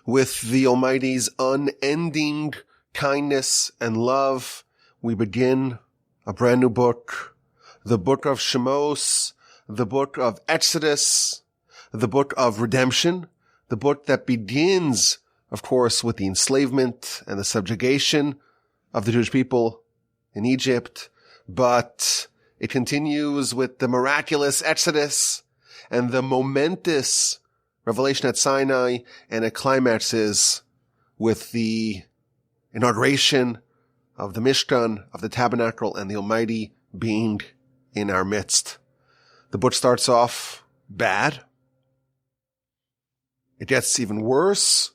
With the Almighty's unending kindness and love, we begin a brand new book, the book of Shemos, the book of Exodus, the book of redemption, the book that begins, of course, with the enslavement and the subjugation of the Jewish people in Egypt, but it continues with the miraculous Exodus and the momentous revelation at Sinai, and it climaxes with the inauguration of the Mishkan, of the tabernacle, and the Almighty being in our midst. The book starts off bad. It gets even worse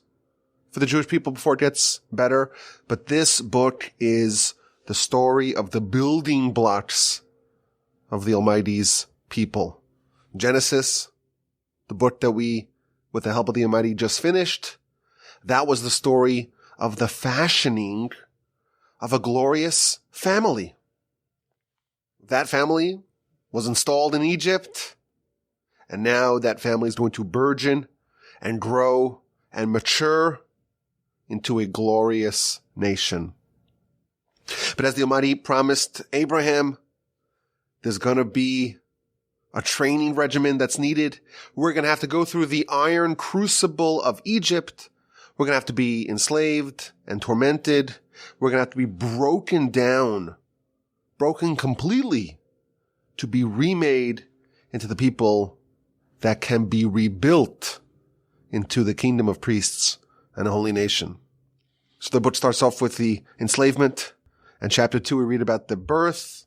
for the Jewish people before it gets better. But this book is the story of the building blocks of the Almighty's people. Genesis, the book that we, with the help of the Almighty, just finished, that was the story of the fashioning of a glorious family. That family was installed in Egypt, and now that family is going to burgeon and grow and mature into a glorious nation. But as the Almighty promised Abraham, there's going to be a training regimen that's needed. We're going to have to go through the iron crucible of Egypt. We're going to have to be enslaved and tormented. We're going to have to be broken down, broken completely, to be remade into the people that can be rebuilt into the kingdom of priests and a holy nation. So the book starts off with the enslavement, and chapter 2 we read about the birth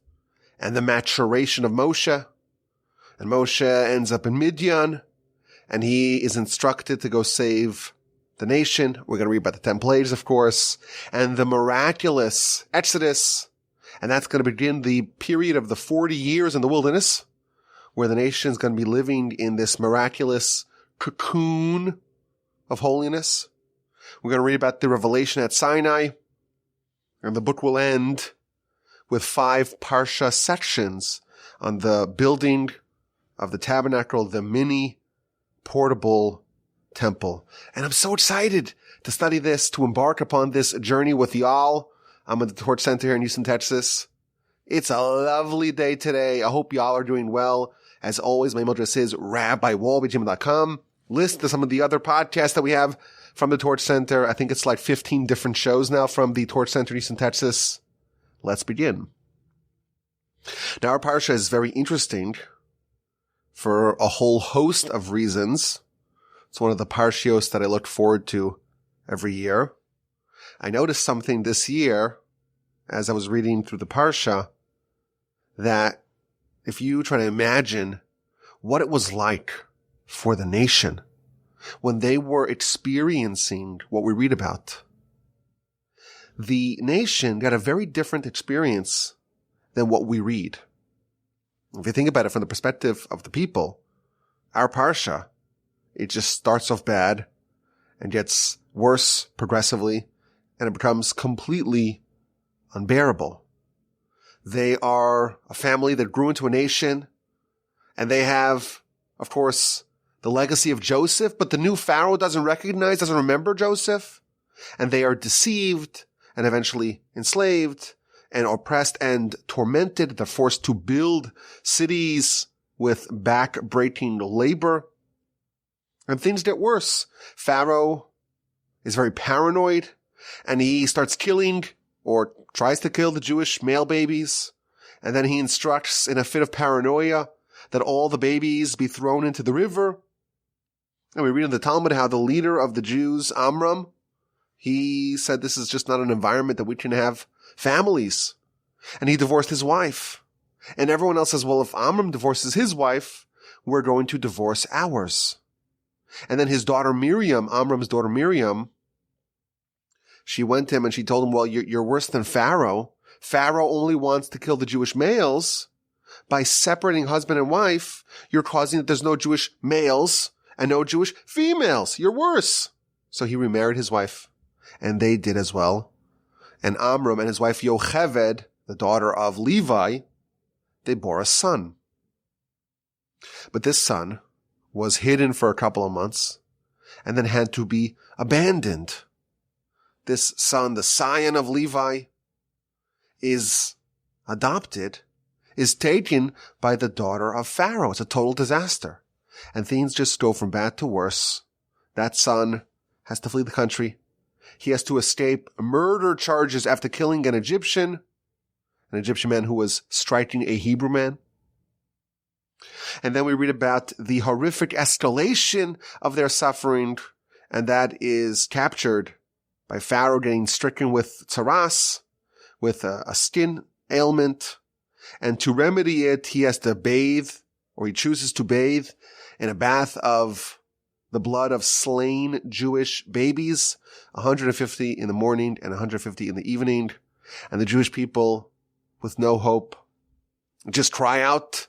and the maturation of Moshe. And Moshe ends up in Midian, and he is instructed to go save the nation. We're going to read about the 10 plagues, of course, and the miraculous Exodus. And that's going to begin the period of the 40 years in the wilderness, where the nation is going to be living in this miraculous cocoon of holiness. We're going to read about the revelation at Sinai, and the book will end with 5 Parsha sections on the building of the tabernacle, the mini portable temple. And I'm so excited to study this, to embark upon this journey with y'all. I'm at the Torch Center here in Houston, Texas. It's a lovely day today. I hope y'all are doing well. As always, my email address is rabbiwolbe@gmail.com. List to some of the other podcasts that we have from the Torch Center. I think it's like 15 different shows now from the Torch Center in Houston, Texas. Let's begin. Now, our Parsha is very interesting for a whole host of reasons. It's one of the Parshios that I look forward to every year. I noticed something this year as I was reading through the Parsha, that if you try to imagine what it was like for the nation when they were experiencing what we read about, the nation got a very different experience than what we read. If you think about it from the perspective of the people, our Parsha, it just starts off bad and gets worse progressively, and it becomes completely unbearable. They are a family that grew into a nation, and they have, of course, the legacy of Joseph, but the new Pharaoh doesn't remember Joseph, and they are deceived and eventually enslaved and oppressed and tormented. They're forced to build cities with back-breaking labor. And things get worse. Pharaoh is very paranoid, and he starts killing or tries to kill the Jewish male babies. And then he instructs in a fit of paranoia that all the babies be thrown into the river. And we read in the Talmud how the leader of the Jews, Amram, he said this is just not an environment that we can have families. And he divorced his wife. And everyone else says, well, if Amram divorces his wife, we're going to divorce ours. And then his daughter Miriam, Amram's daughter Miriam, she went to him and she told him, well, you're worse than Pharaoh. Pharaoh only wants to kill the Jewish males. By separating husband and wife, you're causing that there's no Jewish males and no Jewish females. You're worse. So he remarried his wife, and they did as well. And Amram and his wife Yocheved, the daughter of Levi, they bore a son. But this son was hidden for a couple of months. and then had to be abandoned. This son, the scion of Levi, is adopted, is taken by the daughter of Pharaoh. It's a total disaster. And things just go from bad to worse. That son has to flee the country. He has to escape murder charges after killing an Egyptian man who was striking a Hebrew man. And then we read about the horrific escalation of their suffering, and that is captured by Pharaoh getting stricken with tsaras, with a skin ailment. And to remedy it, he has to bathe, or he chooses to bathe in a bath of the blood of slain Jewish babies, 150 in the morning and 150 in the evening. And the Jewish people, with no hope, just cry out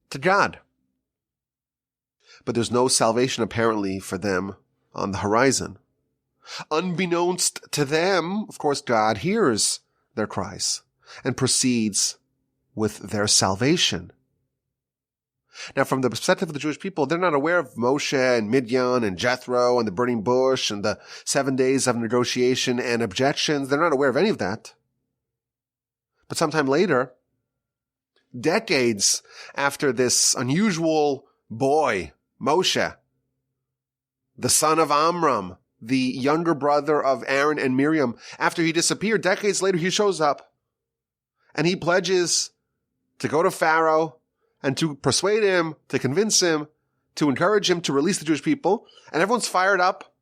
to God. But there's no salvation apparently for them on the horizon. Unbeknownst to them, of course, God hears their cries and proceeds with their salvation. Now, from the perspective of the Jewish people, they're not aware of Moshe and Midian and Jethro and the burning bush and the 7 days of negotiation and objections. They're not aware of any of that. But sometime later, decades after this unusual boy, Moshe, the son of Amram, the younger brother of Aaron and Miriam, after he disappeared, decades later he shows up and he pledges to go to Pharaoh and to persuade him, to convince him, to encourage him to release the Jewish people. And everyone's fired up,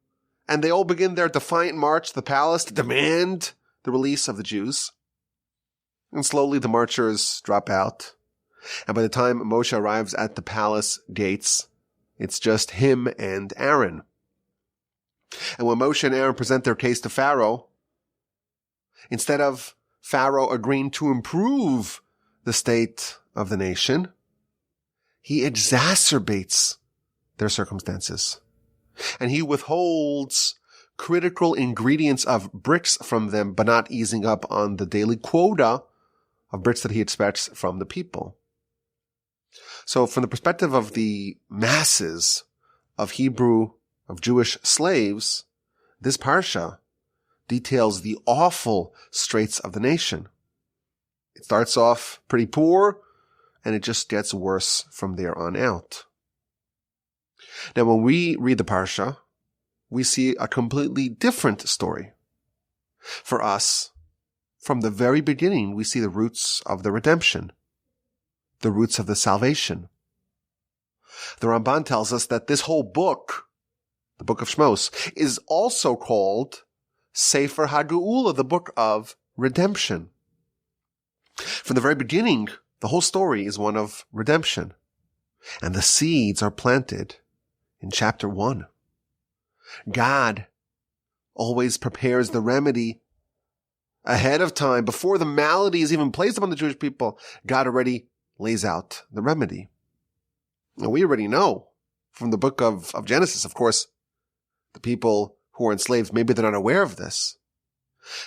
and they all begin their defiant march to the palace to demand the release of the Jews. And slowly the marchers drop out. And by the time Moshe arrives at the palace gates, it's just him and Aaron. And when Moshe and Aaron present their case to Pharaoh, instead of Pharaoh agreeing to improve the state of the nation, he exacerbates their circumstances. And he withholds critical ingredients of bricks from them, but not easing up on the daily quota of bricks that he expects from the people. So from the perspective of the masses of Jewish slaves, this Parsha details the awful straits of the nation. It starts off pretty poor, and it just gets worse from there on out. Now, when we read the Parsha, we see a completely different story. For us, from the very beginning, we see the roots of the redemption, the roots of the salvation. The Ramban tells us that this whole book, the book of Shemos, is also called Sefer HaGeula, the book of redemption. From the very beginning, the whole story is one of redemption. And the seeds are planted in chapter 1. God always prepares the remedy ahead of time. Before the malady is even placed upon the Jewish people, God already lays out the remedy. Now, we already know from the book of Genesis, of course, the people who are enslaved, maybe they're not aware of this.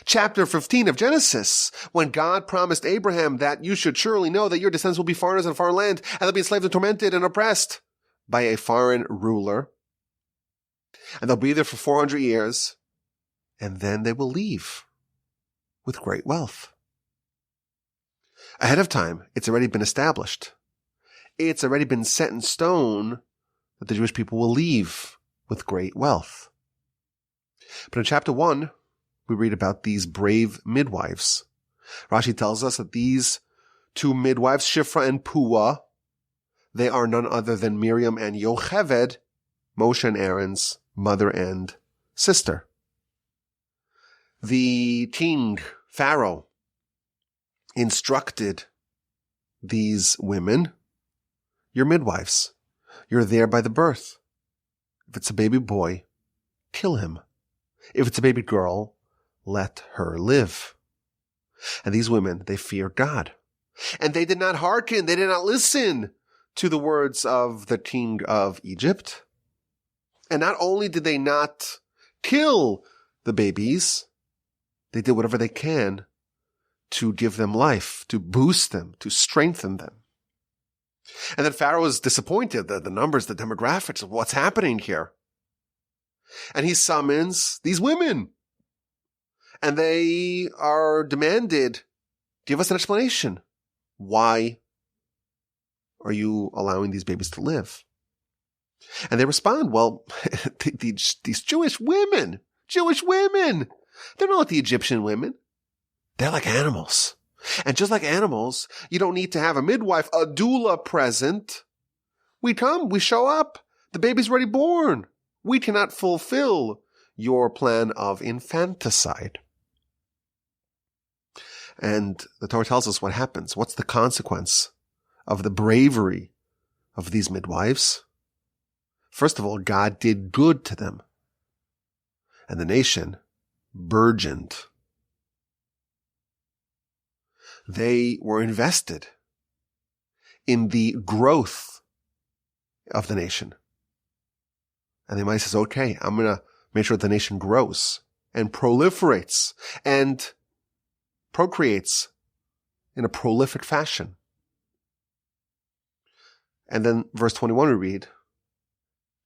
Chapter 15 of Genesis, when God promised Abraham that you should surely know that your descendants will be foreigners in a foreign land, and they'll be enslaved and tormented and oppressed by a foreign ruler. And they'll be there for 400 years, and then they will leave with great wealth. Ahead of time, it's already been established. It's already been set in stone that the Jewish people will leave with great wealth. But in chapter 1, we read about these brave midwives. Rashi tells us that these two midwives, Shifra and Puah, they are none other than Miriam and Yocheved, Moshe and Aaron's mother and sister. The king, Pharaoh, instructed these women, you're midwives. You're there by the birth. If it's a baby boy, kill him. If it's a baby girl, let her live. And these women, they feared God. And they did not hearken, they did not listen to the words of the king of Egypt. And not only did they not kill the babies, they did whatever they can to give them life, to boost them, to strengthen them. And then Pharaoh was disappointed, the numbers, the demographics of what's happening here. And he summons these women. And they are demanded, give us an explanation. Why are you allowing these babies to live? And they respond, well, these Jewish women, they're not like the Egyptian women. They're like animals. And just like animals, you don't need to have a midwife, a doula present. We come, we show up. The baby's already born. We cannot fulfill your plan of infanticide. And the Torah tells us what happens. What's the consequence of the bravery of these midwives? First of all, God did good to them. And the nation burgeoned. They were invested in the growth of the nation. And the Almighty says, okay, I'm going to make sure the nation grows and proliferates and procreates in a prolific fashion. And then verse 21 we read,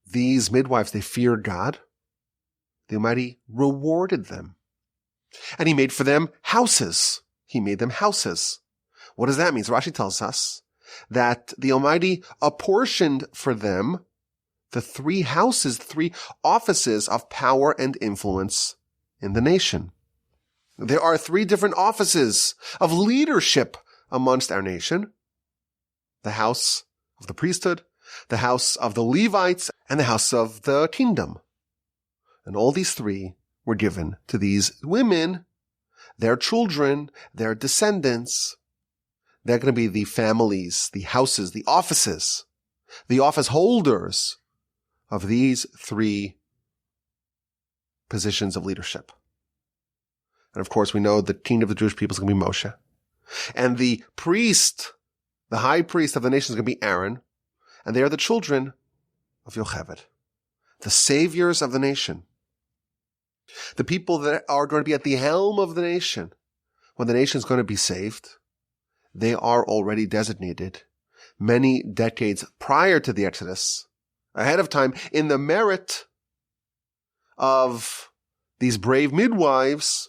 these midwives, they feared God. The Almighty rewarded them. And he made for them houses. He made them houses. What does that mean? So Rashi tells us that the Almighty apportioned for them the three houses, the three offices of power and influence in the nation. There are three different offices of leadership amongst our nation. The house of the priesthood, the house of the Levites, and the house of the kingdom. And all these three were given to these women, their children, their descendants. They're going to be the families, the houses, the offices, the office holders of these three positions of leadership. And of course, we know the king of the Jewish people is going to be Moshe. And the priest, the high priest of the nation is going to be Aaron. And they are the children of Yocheved, the saviors of the nation. The people that are going to be at the helm of the nation when the nation is going to be saved, they are already designated many decades prior to the Exodus, ahead of time, in the merit of these brave midwives.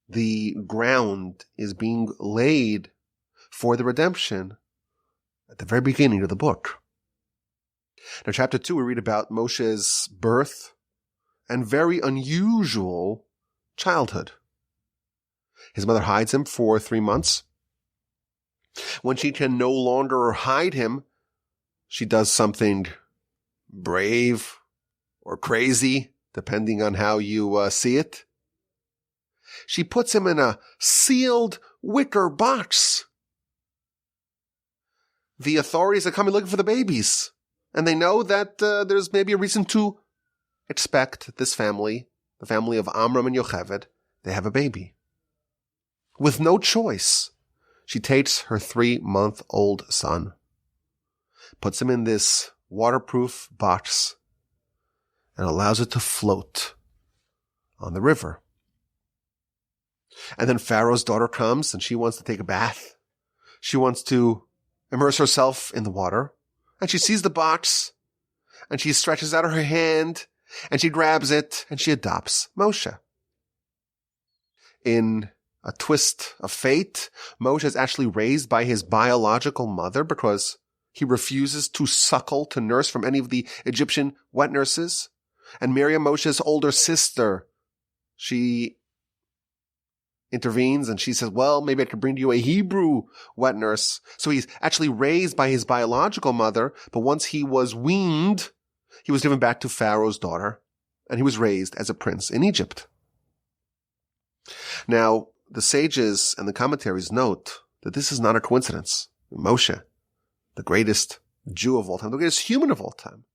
The ground is being laid for the redemption at the very beginning of the book. Now, chapter 2, we read about Moshe's birth and very unusual childhood. His mother hides him for 3 months. When she can no longer hide him, she does something brave or crazy, depending on how you see it. She puts him in a sealed wicker box. The authorities are coming looking for the babies, and they know that there's maybe a reason to expect this family, the family of Amram and Yocheved, they have a baby. With no choice, she takes her 3-month-old son, puts him in this waterproof box, and allows it to float on the river. And then Pharaoh's daughter comes and she wants to take a bath. She wants to immerse herself in the water. And she sees the box and she stretches out her hand and she grabs it and she adopts Moshe. In a twist of fate, Moshe is actually raised by his biological mother because he refuses to suckle, to nurse from any of the Egyptian wet nurses. And Miriam, Moshe's older sister, she intervenes and she says, well, maybe I could bring you a Hebrew wet nurse. So he's actually raised by his biological mother, but once he was weaned, he was given back to Pharaoh's daughter, and he was raised as a prince in Egypt. Now, the sages and the commentaries note that this is not a coincidence. Moshe, the greatest Jew of all time, the greatest human of all time,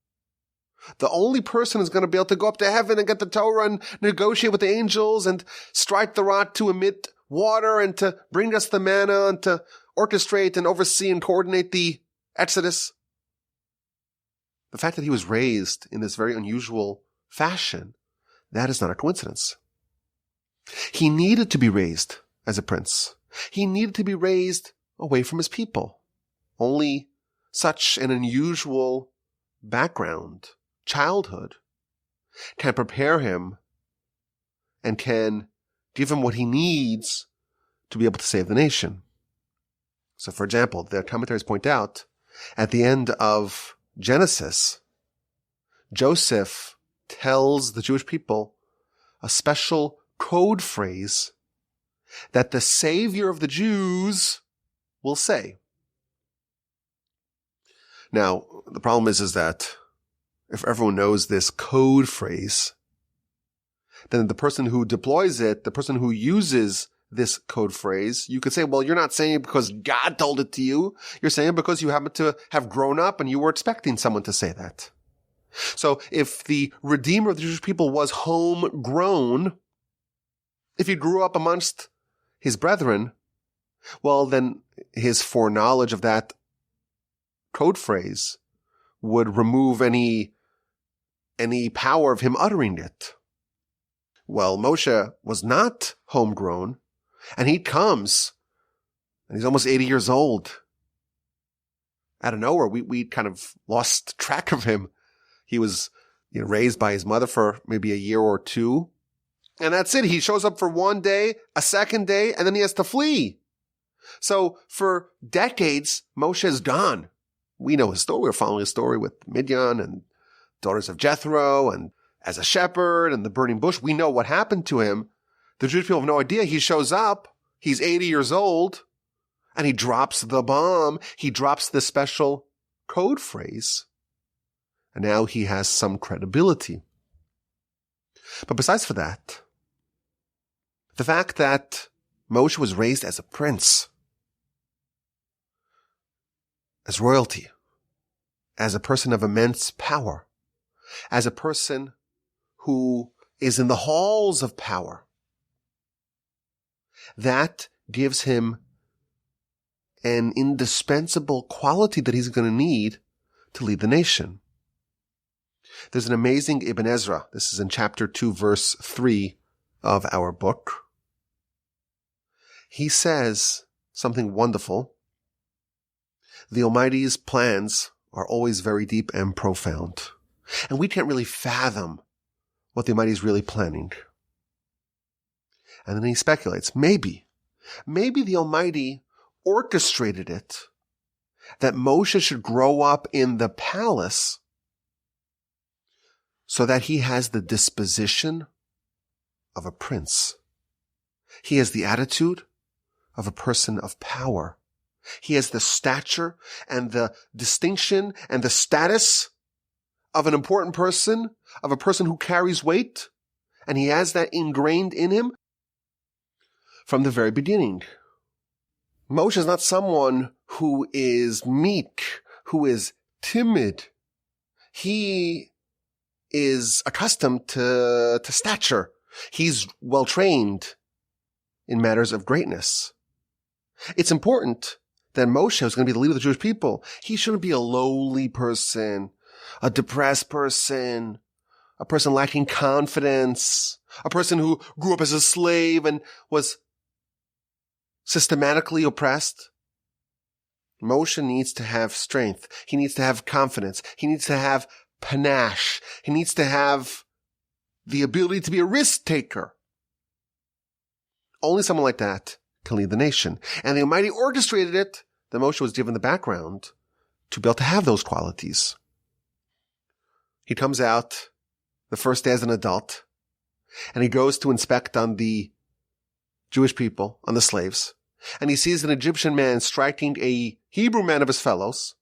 the only person who's going to be able to go up to heaven and get the Torah and negotiate with the angels and strike the rock to emit water and to bring us the manna and to orchestrate and oversee and coordinate the Exodus. The fact that he was raised in this very unusual fashion, that is not a coincidence. He needed to be raised as a prince. He needed to be raised away from his people. Only such an unusual background, childhood, can prepare him and can give him what he needs to be able to save the nation. So, for example, the commentaries point out, at the end of Genesis, Joseph tells the Jewish people a special code phrase that the Savior of the Jews will say. Now, the problem is that if everyone knows this code phrase, then the person who deploys it, the person who uses this code phrase, you could say, well, you're not saying it because God told it to you. You're saying it because you happen to have grown up and you were expecting someone to say that. So if the Redeemer of the Jewish people was homegrown, if he grew up amongst his brethren, well, then his foreknowledge of that code phrase would remove any power of him uttering it. Well, Moshe was not homegrown, and he comes, and he's almost 80 years old. Out of nowhere, we kind of lost track of him. He was raised by his mother for maybe a year or two, and that's it. He shows up for one day, a second day, and then he has to flee. So for decades, Moshe is gone. We know his story. We're following his story with Midian and daughters of Jethro and as a shepherd and the burning bush. We know what happened to him. The Jewish people have no idea. He shows up. He's 80 years old and he drops the bomb. He drops the special code phrase. And now he has some credibility. But besides for that, the fact that Moshe was raised as a prince, as royalty, as a person of immense power, as a person who is in the halls of power, that gives him an indispensable quality that he's going to need to lead the nation. There's an amazing Ibn Ezra. This is in chapter 2, verse 3 of our book. He says something wonderful. The Almighty's plans are always very deep and profound. And we can't really fathom what the Almighty is really planning. And then he speculates, maybe the Almighty orchestrated it that Moshe should grow up in the palace so that he has the disposition of a prince. He has the attitude of a person of power. He has the stature and the distinction and the status of an important person, of a person who carries weight, and he has that ingrained in him from the very beginning. Moshe is not someone who is meek, who is timid. He is accustomed to stature. He's well-trained in matters of greatness. It's important that Moshe is going to be the leader of the Jewish people. He shouldn't be a lowly person, a depressed person, a person lacking confidence, a person who grew up as a slave and was systematically oppressed. Moshe needs to have strength. He needs to have confidence. He needs to have panache. He needs to have the ability to be a risk taker. Only someone like that can lead the nation. And the Almighty orchestrated it that Moshe was given the background to be able to have those qualities. He comes out the first day as an adult, and he goes to inspect on the Jewish people, on the slaves, and he sees an Egyptian man striking a Hebrew man of his fellows.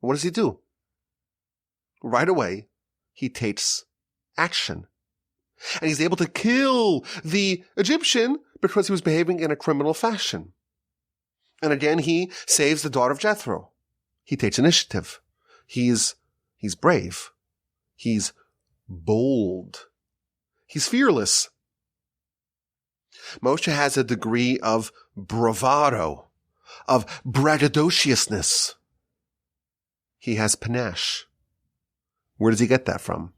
What does he do? Right away, he takes action. And he's able to kill the Egyptian because he was behaving in a criminal fashion. And again, he saves the daughter of Jethro. He takes initiative. He's brave. He's bold. He's fearless. Moshe has a degree of bravado, of braggadociousness. He has panache. Where does he get that from?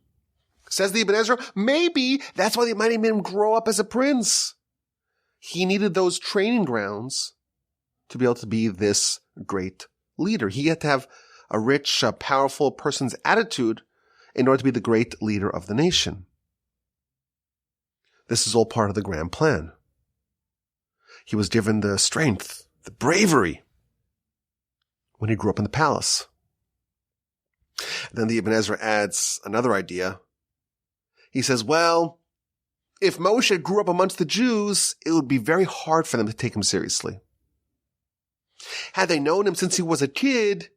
Says the Ibn Ezra, maybe that's why the Almighty made him grow up as a prince. He needed those training grounds to be able to be this great leader. He had to have a rich, powerful person's attitude in order to be the great leader of the nation. This is all part of the grand plan. He was given the strength, the bravery, when he grew up in the palace. Then the Ibn Ezra adds another idea. He says, well, if Moshe grew up amongst the Jews, it would be very hard for them to take him seriously. Had they known him since he was a kid,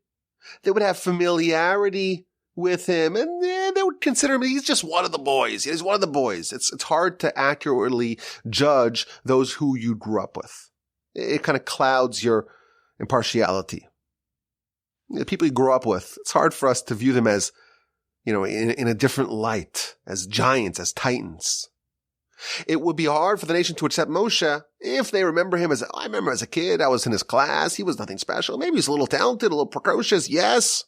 they would have familiarity with him, and they would consider him, he's just one of the boys. He's one of the boys. It's hard to accurately judge those who you grew up with. It kind of clouds your impartiality. The people you grow up with, it's hard for us to view them as, in a different light, as giants, as titans. It would be hard for the nation to accept Moshe if they remember him I remember as a kid, I was in his class, he was nothing special. Maybe he's a little talented, a little precocious, yes.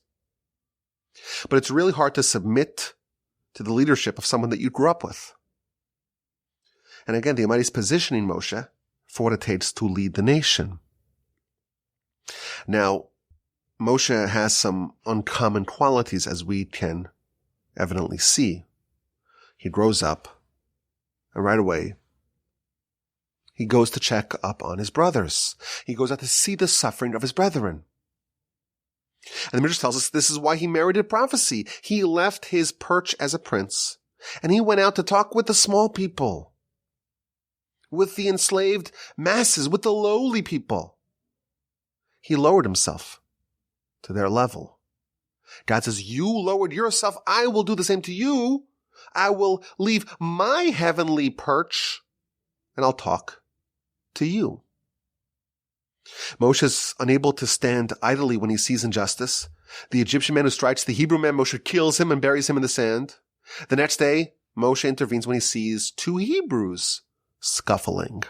But it's really hard to submit to the leadership of someone that you grew up with. And again, the Almighty is positioning Moshe for what it takes to lead the nation. Now, Moshe has some uncommon qualities, as we can evidently see. He grows up, and right away, he goes to check up on his brothers. He goes out to see the suffering of his brethren. And the Midrash tells us this is why he merited prophecy. He left his perch as a prince, and he went out to talk with the small people, with the enslaved masses, with the lowly people. He lowered himself to their level. God says, you lowered yourself, I will do the same to you. I will leave my heavenly perch, and I'll talk to you. Moshe is unable to stand idly when he sees injustice. The Egyptian man who strikes the Hebrew man, Moshe kills him and buries him in the sand. The next day, Moshe intervenes when he sees two Hebrews scuffling.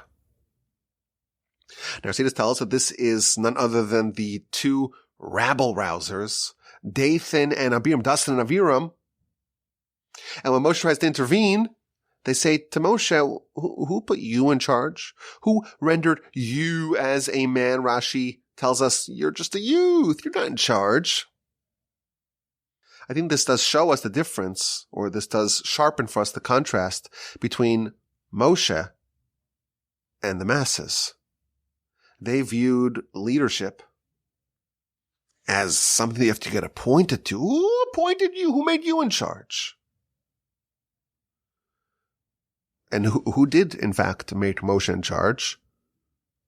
Now, Siddur tells us that this is none other than the two rabble-rousers, Dathan and Abiram, Dathan and Abiram. And when Moshe tries to intervene, they say to Moshe, who put you in charge? Who rendered you as a man? Rashi tells us, you're just a youth. You're not in charge. I think this does show us the difference, or this does sharpen for us the contrast between Moshe and the masses. They viewed leadership as something you have to get appointed to. Who appointed you? Who made you in charge? And who did, in fact, make Moshe in charge?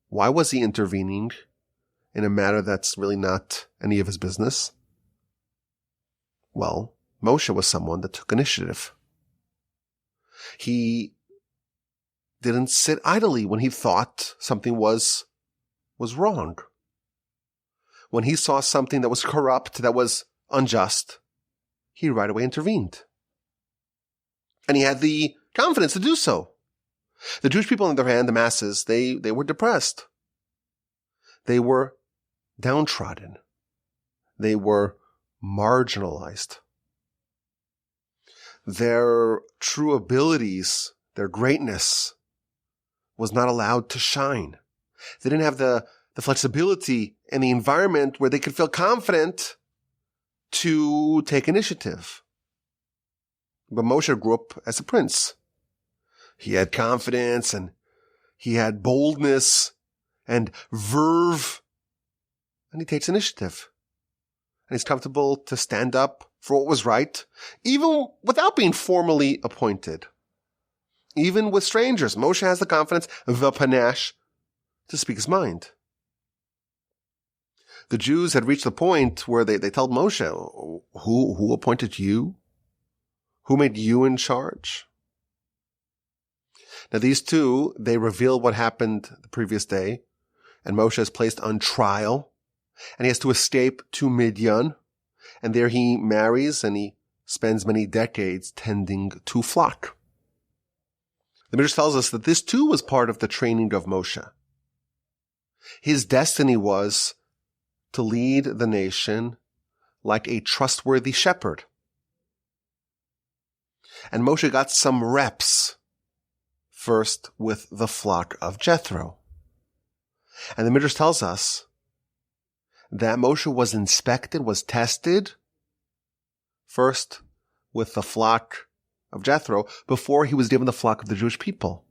Why was he intervening in a matter that's really not any of his business? Well, Moshe was someone that took initiative. He didn't sit idly when he thought something was wrong. When he saw something that was corrupt, that was unjust, he right away intervened. And he had the confidence to do so. The Jewish people, on the other hand, the masses, they were depressed. They were downtrodden. They were marginalized. Their true abilities, their greatness, was not allowed to shine. They didn't have the flexibility and the environment where they could feel confident to take initiative. But Moshe grew up as a prince. He had confidence and he had boldness and verve, and he takes initiative. And he's comfortable to stand up for what was right, even without being formally appointed. Even with strangers, Moshe has the confidence, the Panache, to speak his mind. The Jews had reached the point where they told Moshe, who appointed you? Who made you in charge? Now these two, they reveal what happened the previous day, and Moshe is placed on trial, and he has to escape to Midian, and there he marries, and he spends many decades tending to flock. The Midrash tells us that this too was part of the training of Moshe. His destiny was to lead the nation like a trustworthy shepherd. And Moshe got some reps first with the flock of Jethro. And the Midrash tells us that Moshe was inspected, was tested, first with the flock of Jethro before he was given the flock of the Jewish people.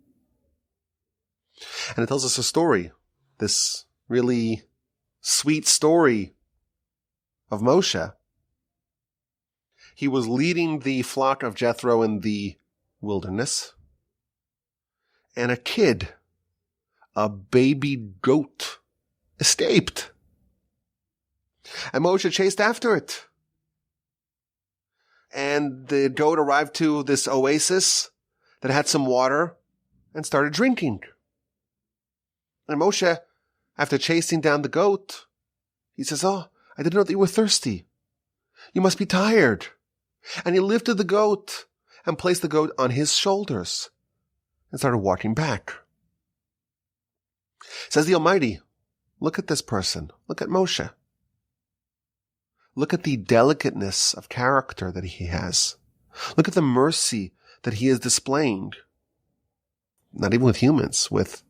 And it tells us a story, this really sweet story of Moshe. He was leading the flock of Jethro in the wilderness, and a kid, a baby goat, escaped. And Moshe chased after it. And the goat arrived to this oasis that had some water and started drinking. And Moshe, after chasing down the goat, he says, "Oh, I didn't know that you were thirsty. You must be tired." And he lifted the goat and placed the goat on his shoulders and started walking back. Says the Almighty, look at this person. Look at Moshe. Look at the delicateness of character that he has. Look at the mercy that he is displaying. Not even with humans, with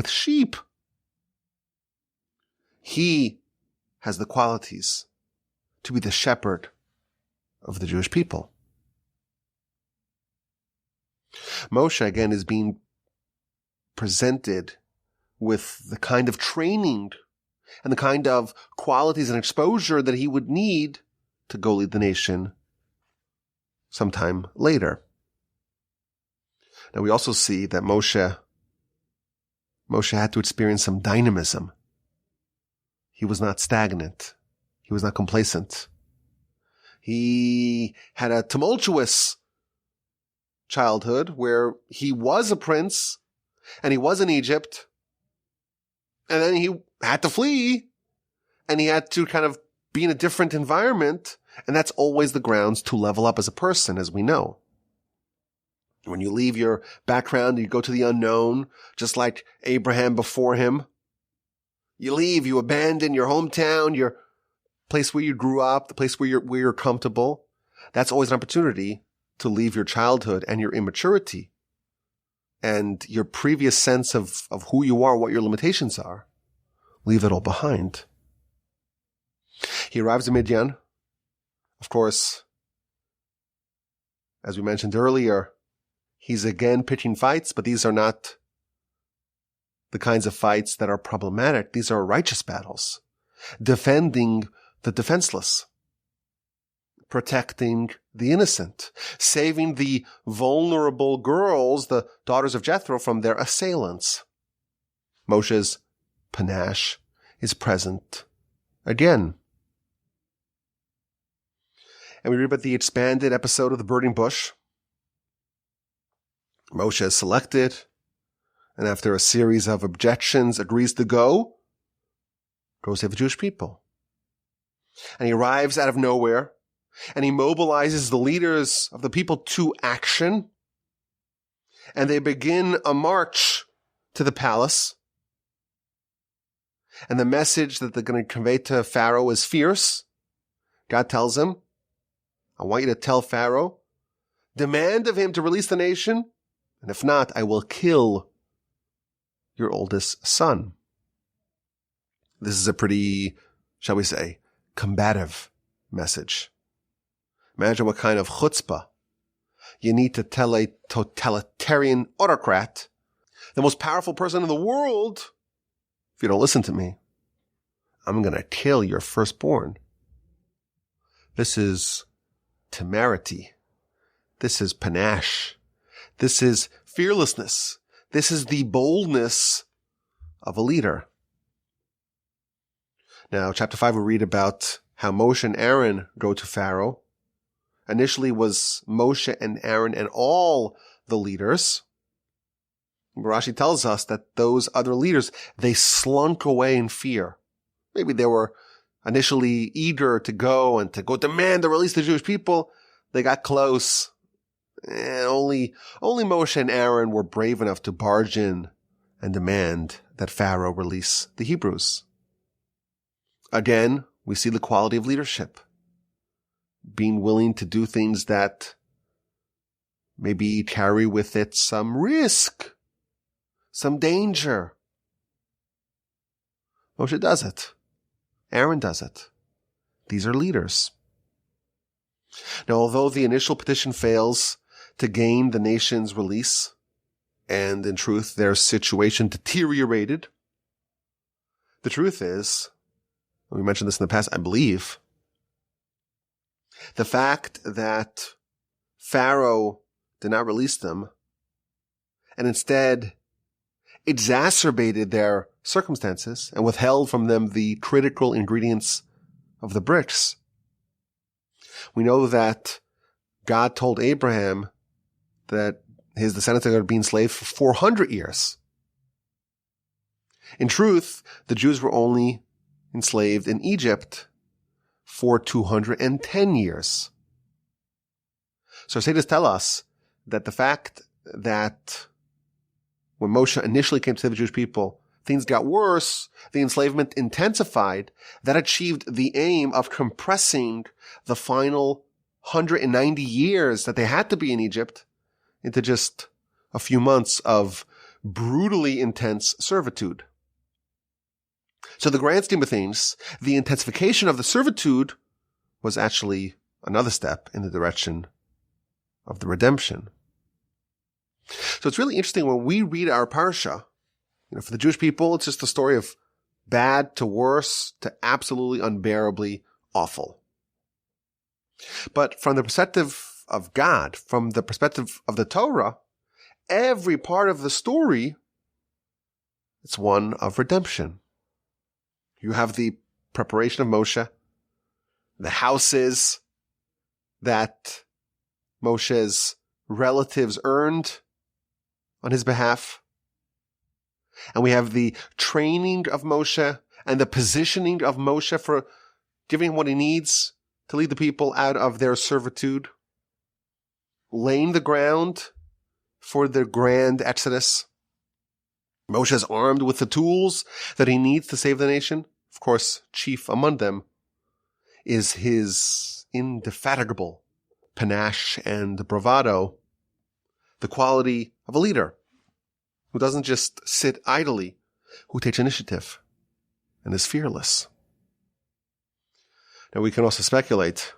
sheep. He has the qualities to be the shepherd of the Jewish people. Moshe, again, is being presented with the kind of training and the kind of qualities and exposure that he would need to go lead the nation sometime later. Now we also see that Moshe had to experience some dynamism. He was not stagnant. He was not complacent. He had a tumultuous childhood where he was a prince and he was in Egypt, and then he had to flee and he had to kind of be in a different environment, and that's always the grounds to level up as a person, as we know. When you leave your background, you go to the unknown, just like Abraham before him. You leave, you abandon your hometown, your place where you grew up, the place where you're comfortable. That's always an opportunity to leave your childhood and your immaturity and your previous sense of who you are, what your limitations are. Leave it all behind. He arrives in Midian. Of course, as we mentioned earlier, he's again pitching fights, but these are not the kinds of fights that are problematic. These are righteous battles, defending the defenseless, protecting the innocent, saving the vulnerable girls, the daughters of Jethro, from their assailants. Moshe's Panache is present again. And we read about the expanded episode of the burning bush. Moshe is selected, and after a series of objections, agrees to go save the Jewish people. And he arrives out of nowhere, and he mobilizes the leaders of the people to action, and they begin a march to the palace. And the message that they're going to convey to Pharaoh is fierce. God tells him, I want you to tell Pharaoh, demand of him to release the nation, and if not, I will kill your oldest son. This is a pretty, shall we say, combative message. Imagine what kind of chutzpah you need to tell a totalitarian autocrat, the most powerful person in the world, if you don't listen to me, I'm going to kill your firstborn. This is temerity. This is panache. This is fearlessness. This is the boldness of a leader. Now, chapter 5, we read about how Moshe and Aaron go to Pharaoh. Initially was Moshe and Aaron and all the leaders. Rashi tells us that those other leaders, they slunk away in fear. Maybe they were initially eager to go demand the release of the Jewish people. They got close. And only Moshe and Aaron were brave enough to barge in and demand that Pharaoh release the Hebrews. Again, we see the quality of leadership. Being willing to do things that maybe carry with it some risk, some danger. Moshe does it. Aaron does it. These are leaders. Now, although the initial petition fails to gain the nation's release, and in truth, their situation deteriorated, the truth is, we mentioned this in the past, I believe, the fact that Pharaoh did not release them and instead exacerbated their circumstances and withheld from them the critical ingredients of the bricks. We know that God told Abraham that his descendants are going to be enslaved for 400 years. In truth, the Jews were only enslaved in Egypt for 210 years. So sages tell us that the fact that when Moshe initially came to save the Jewish people, things got worse, the enslavement intensified, that achieved the aim of compressing the final 190 years that they had to be in Egypt into just a few months of brutally intense servitude. So the grand scheme of things, the intensification of the servitude was actually another step in the direction of the redemption. So it's really interesting when we read our Parsha, for the Jewish people, it's just a story of bad to worse to absolutely unbearably awful. But from the perspective of God, from the perspective of the Torah, every part of the story, it's one of redemption. You have the preparation of Moshe, the houses that Moshe's relatives earned on his behalf. And we have the training of Moshe and the positioning of Moshe for giving him what he needs to lead the people out of their servitude, laying the ground for the grand exodus. Moshe is armed with the tools that he needs to save the nation. Of course, chief among them is his indefatigable panache and bravado, the quality of a leader who doesn't just sit idly, who takes initiative and is fearless. Now we can also speculate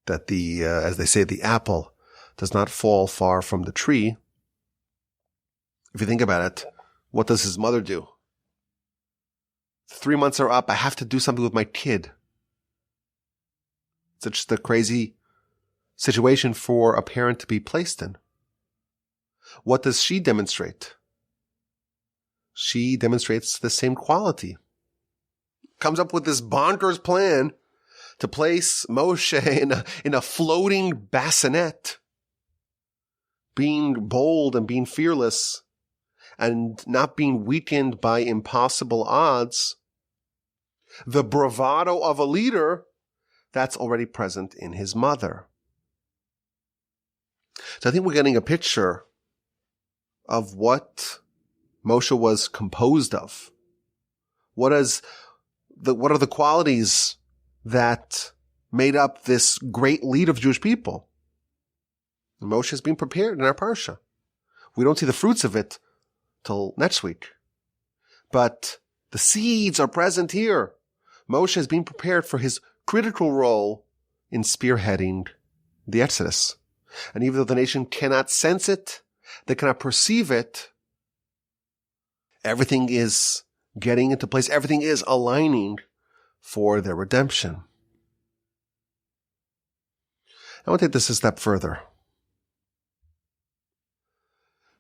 that as they say, the apple does not fall far from the tree. If you think about it, what does his mother do? 3 months are up. I have to do something with my kid. It's just a crazy situation for a parent to be placed in. What does she demonstrate? She demonstrates the same quality. Comes up with this bonkers plan to place Moshe in a floating bassinet, being bold and being fearless and not being weakened by impossible odds. The bravado of a leader that's already present in his mother. So I think we're getting a picture of what Moshe was composed of. What are the qualities that made up this great lead of Jewish people? And Moshe is being prepared in our Parsha. We don't see the fruits of it till next week. But the seeds are present here. Moshe is being prepared for his critical role in spearheading the Exodus. And even though the nation cannot sense it, they cannot perceive it, everything is getting into place. Everything is aligning for their redemption. I want to take this a step further.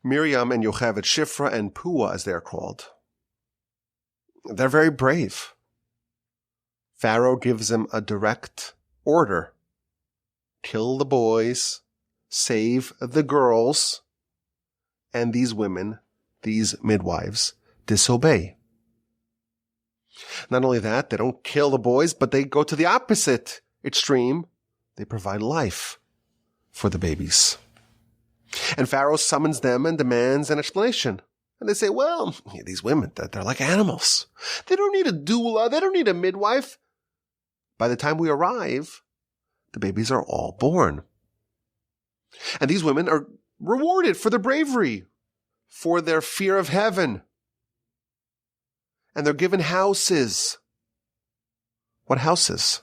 Miriam and Yocheved, Shifra and Puah, as they're called, they're very brave. Pharaoh gives them a direct order. Kill the boys, save the girls, and these women, these midwives, disobey. Not only that, they don't kill the boys, but they go to the opposite extreme. They provide life for the babies. And Pharaoh summons them and demands an explanation. And they say, well, these women, they're like animals. They don't need a doula. They don't need a midwife. By the time we arrive, the babies are all born. And these women are rewarded for their bravery, for their fear of heaven. And they're given houses. What houses?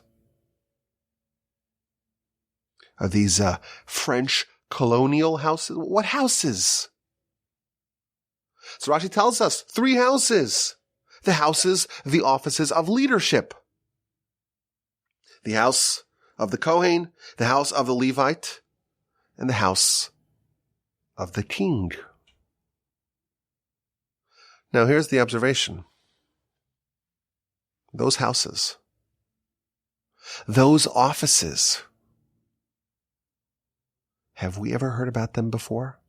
Are these French colonial houses? What houses? So Rashi tells us 3 houses. The houses, the offices of leadership. The house of the Kohen, the house of the Levite, and the house of the king. Now here's the observation. Those houses, those offices, have we ever heard about them before?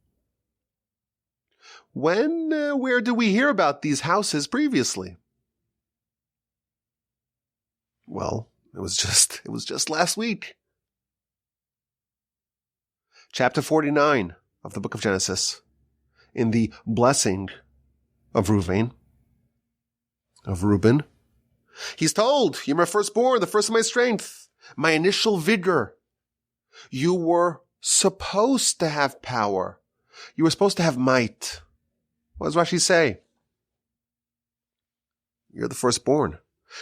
Where did we hear about these houses previously? Well, it was just last week. Chapter 49 of the book of Genesis, in the blessing of Reuben. He's told, "You're my firstborn, the first of my strength, my initial vigor. You were supposed to have power. You were supposed to have might." What does Rashi say? You're the firstborn.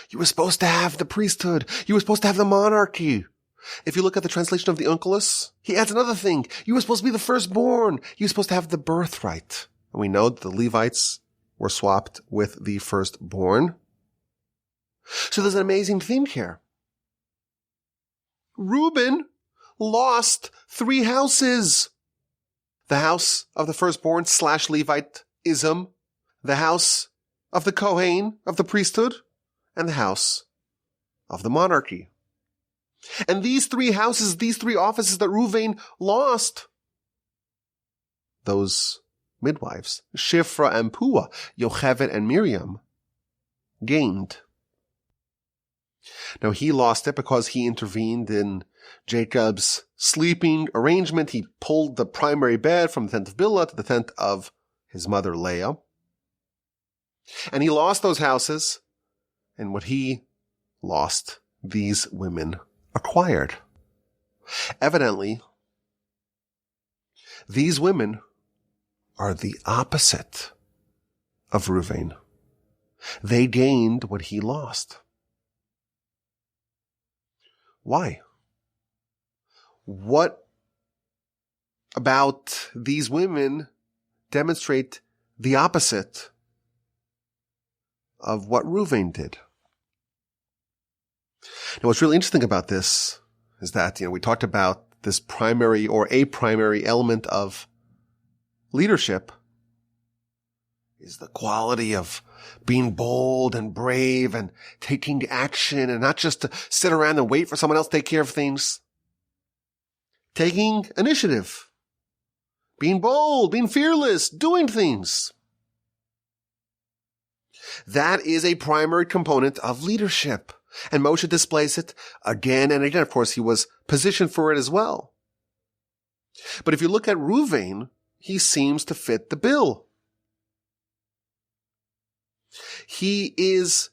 You were supposed to have the priesthood. You were supposed to have the monarchy. If you look at the translation of the Onkelos, he adds another thing. You were supposed to be the firstborn. You were supposed to have the birthright. And we know that the Levites were swapped with the firstborn. So there's an amazing theme here. Reuben lost 3 houses. The house of the firstborn / Levite-ism, the house of the Kohen, of the priesthood, and the house of the monarchy. And these 3 houses, these 3 offices that Reuven lost, those midwives, Shifra and Pua, Yocheved and Miriam, gained. Now he lost it because he intervened in Jacob's sleeping arrangement. He pulled the primary bed from the tent of Bilhah to the tent of his mother Leah. And he lost those houses, and what he lost, these women acquired. Evidently, these women are the opposite of Reuven. They gained what he lost. Why? What about these women demonstrate the opposite of what Reuven did? Now, what's really interesting about this is that, we talked about this primary or a primary element of leadership is the quality of being bold and brave and taking action and not just to sit around and wait for someone else to take care of things. Taking initiative, being bold, being fearless, doing things. That is a primary component of leadership. And Moshe displays it again and again. Of course, he was positioned for it as well. But if you look at Reuven, he seems to fit the bill. He is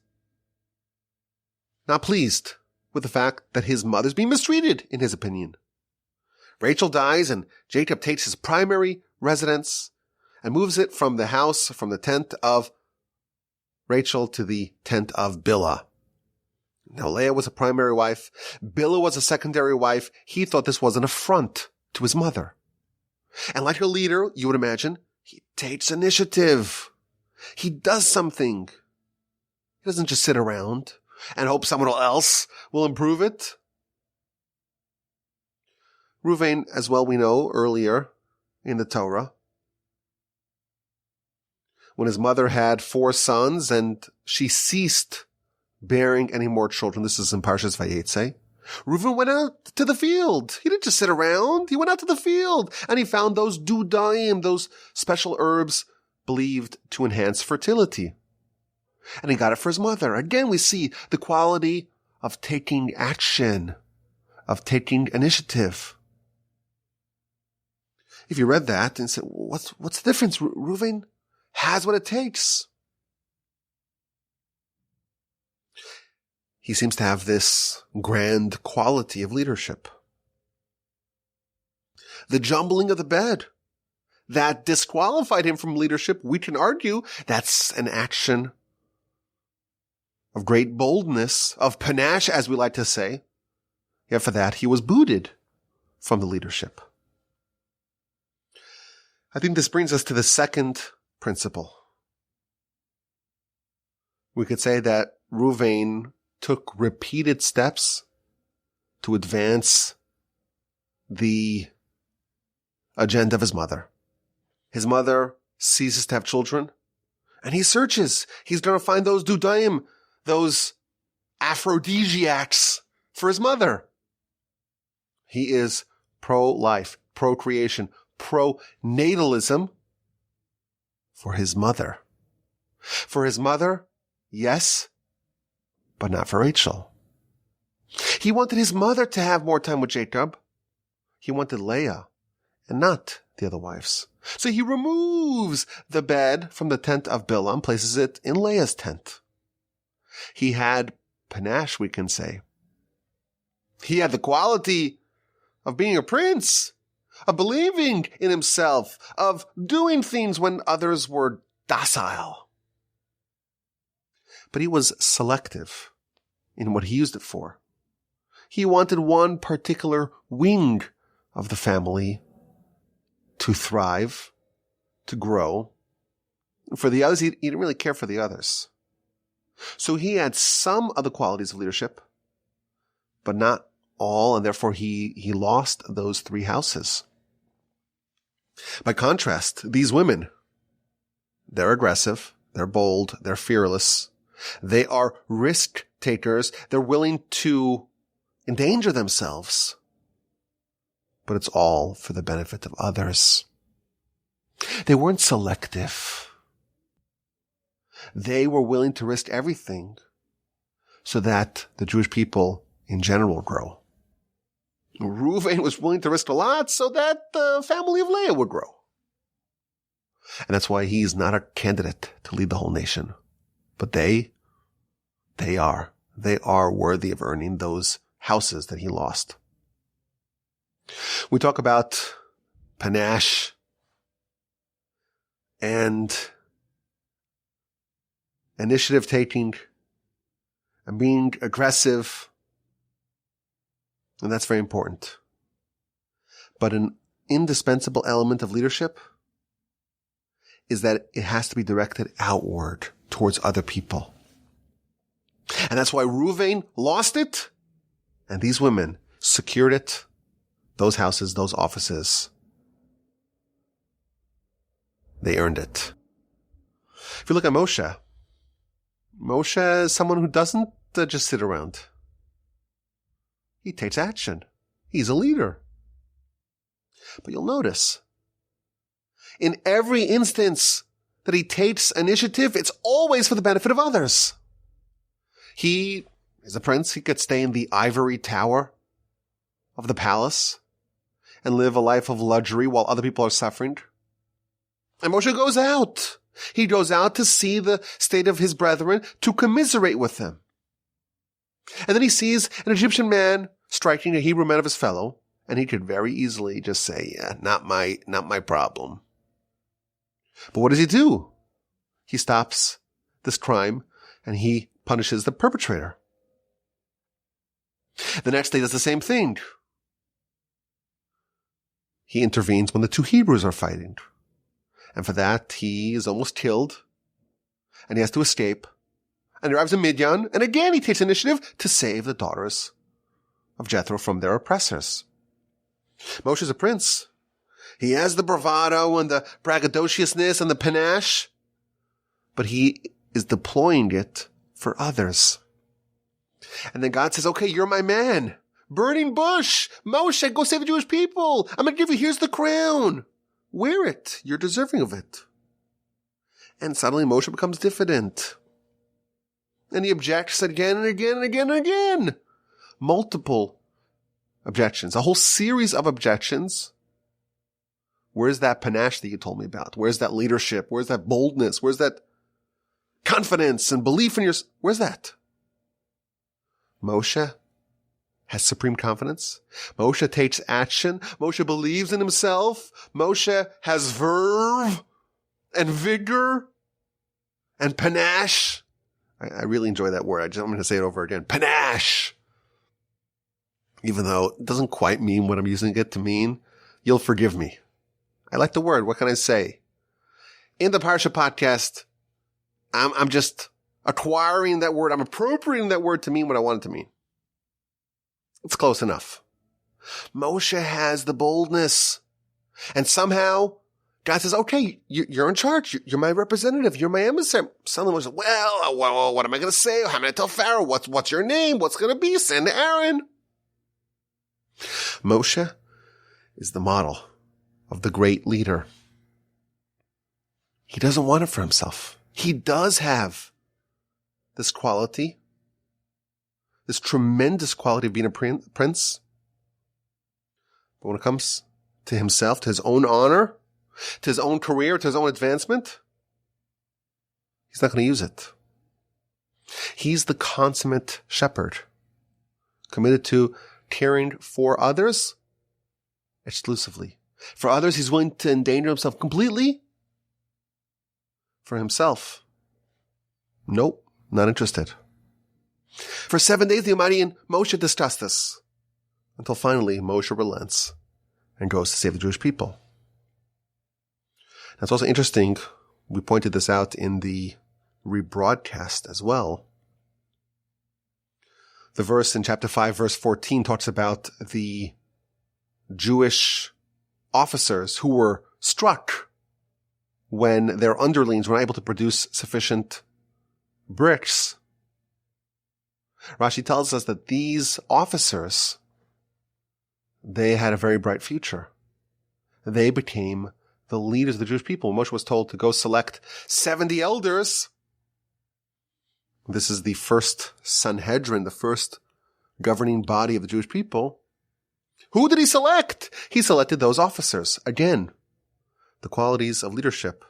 not pleased with the fact that his mother's being mistreated, in his opinion. Rachel dies and Jacob takes his primary residence and moves it from the tent of Rachel to the tent of Bilhah. Now, Leah was a primary wife. Bilhah was a secondary wife. He thought this was an affront to his mother. And like a leader, you would imagine, he takes initiative. He does something. He doesn't just sit around and hope someone else will improve it. Reuven, as well we know earlier in the Torah, when his mother had 4 sons and she ceased bearing any more children, this is in Parshas Vayetze, Reuven went out to the field. He didn't just sit around. He went out to the field and he found those dudaim, those special herbs believed to enhance fertility. And he got it for his mother. Again, we see the quality of taking action, of taking initiative. If you read that and said, what's the difference? Reuven has what it takes. He seems to have this grand quality of leadership. The jumbling of the bed that disqualified him from leadership, we can argue that's an action of great boldness, of panache, as we like to say. Yet for that, he was booted from the leadership. I think this brings us to the second principle. We could say that Reuven took repeated steps to advance the agenda of his mother. His mother ceases to have children, and he searches. He's going to find those dudaim, those aphrodisiacs for his mother. He is pro-life, procreation, pro-natalism for his mother. For his mother, yes, but not for Rachel. He wanted his mother to have more time with Jacob. He wanted Leah and not the other wives. So he removes the bed from the tent of Bilam, places it in Leah's tent. He had panache, we can say. He had the quality of being a prince, of believing in himself, of doing things when others were docile. But he was selective in what he used it for. He wanted one particular wing of the family to thrive, to grow. For the others, he didn't really care for the others. So he had some of the qualities of leadership, but not all, and therefore he lost those 3 houses. By contrast, these women, they're aggressive, they're bold, they're fearless, they are risk takers, they're willing to endanger themselves, but it's all for the benefit of others. They weren't selective. They were willing to risk everything so that the Jewish people in general grow. Reuven was willing to risk a lot so that the family of Leah would grow. And that's why he's not a candidate to lead the whole nation. But they are worthy of earning those houses that he lost. We talk about panache and initiative taking and being aggressive. And that's very important. But an indispensable element of leadership is that it has to be directed outward towards other people. And that's why Reuven lost it, and these women secured it, those houses, those offices. They earned it. If you look at Moshe is someone who doesn't just sit around. He takes action. He's a leader. But you'll notice, in every instance that he takes initiative, it's always for the benefit of others. He is a prince. He could stay in the ivory tower of the palace and live a life of luxury while other people are suffering. And Moshe goes out. He goes out to see the state of his brethren, to commiserate with them. And then he sees an Egyptian man striking a Hebrew man of his fellow, and he could very easily just say, yeah, not my problem. But what does he do? He stops this crime and he punishes the perpetrator. The next day does the same thing. He intervenes when the 2 Hebrews are fighting. And for that, he is almost killed and he has to escape. And he arrives in Midian, and again he takes initiative to save the daughters of Jethro from their oppressors. Moshe is a prince. He has the bravado and the braggadociousness and the panache, but he is deploying it for others. And then God says, okay, you're my man. Burning bush. Moshe, go save the Jewish people. I'm going to give you, here's the crown. Wear it. You're deserving of it. And suddenly Moshe becomes diffident. And he objects again and again and again and again. Multiple objections. A whole series of objections. Where's that panache that you told me about? Where's that leadership? Where's that boldness? Where's that confidence and belief in yourself? Where's that? Moshe has supreme confidence. Moshe takes action. Moshe believes in himself. Moshe has verve and vigor and panache. I really enjoy that word. I'm going to say it over again. Panache. even though it doesn't quite mean what I'm using it to mean. You'll forgive me. I like the word. What can I say? In the Parsha podcast, I'm just acquiring that word. I'm appropriating that word to mean what I want it to mean. It's close enough. Moshe has the boldness. And somehow, God says, okay, you're in charge. You're my representative. You're my emissary. Suddenly Moshe says, well, what am I going to say? How am I going to tell Pharaoh? What's your name? What's going to be? Send Aaron. Moshe is the model of the great leader. He doesn't want it for himself. He does have this quality, this tremendous quality of being a prince. But when it comes to himself, to his own honor, to his own career, to his own advancement, he's not going to use it. He's the consummate shepherd, committed to caring for others exclusively. For others, he's willing to endanger himself completely. For himself, nope, not interested. For 7 days, the Almighty and Moshe discuss this, until finally Moshe relents and goes to save the Jewish people. Now, it's also interesting, we pointed this out in the rebroadcast as well. The verse in chapter 5, verse 14 talks about the Jewish officers who were struck when their underlings were unable to produce sufficient bricks. Rashi tells us that these officers, they had a very bright future. They became the leaders of the Jewish people. Moshe was told to go select 70 elders. This is the first Sanhedrin, the first governing body of the Jewish people. Who did he select? He selected those officers. Again, the qualities of leadership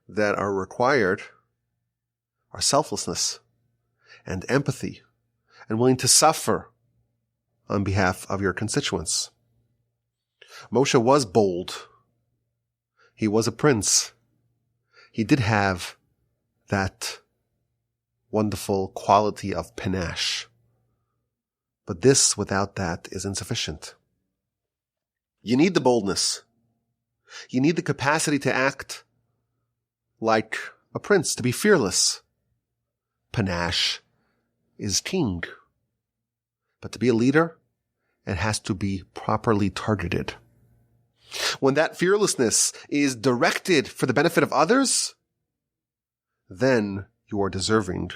that are required are selflessness and empathy and willing to suffer on behalf of your constituents. Moshe was bold. He was a prince. He did have that wonderful quality of panache. But this, without that, is insufficient. You need the boldness. You need the capacity to act like a prince, to be fearless. Panache is king. But to be a leader, it has to be properly targeted. When that fearlessness is directed for the benefit of others, then you are deserving